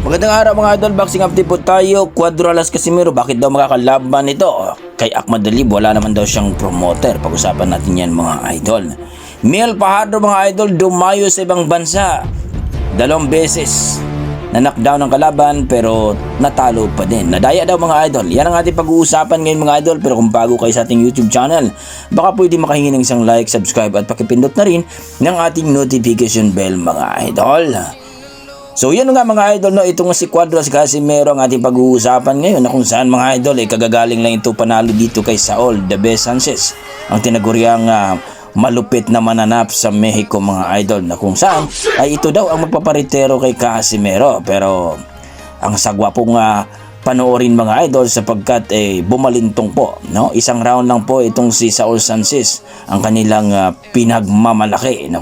Magandang araw mga idol, boxing update po tayo. Cuadro Alas Casimero, bakit daw makakalaban ito? Kay Ahmad Dalib, wala naman daw siyang promoter. Pag-usapan natin yan mga idol. Mel Fajardo mga idol, dumayo sa ibang bansa 2 beses. Na-knockdown ang kalaban pero natalo pa din. Nadaya daw mga idol. Yan ang ating pag-uusapan ngayon mga idol. Pero kung bago kayo sa ating YouTube channel, baka pwede makahingi ng isang like, subscribe at pakipindot na rin ng ating notification bell mga idol. So yan nga mga idol, no, itong si Cuadro Alas Casimero ang ating pag-uusapan ngayon, na kung saan mga idol ay kagagaling lang ito panalo dito kay Saul The Best Sanchez, ang tinaguriang malupit na mananap sa Mexico mga idol, na kung saan ay ito daw ang magpaparitero kay Casimero. Pero ang sagwa pong panoorin mga idol sapagkat bumalintong po, no? Isang round lang po itong si Saul Sanchez ang kanilang pinagmamalaki.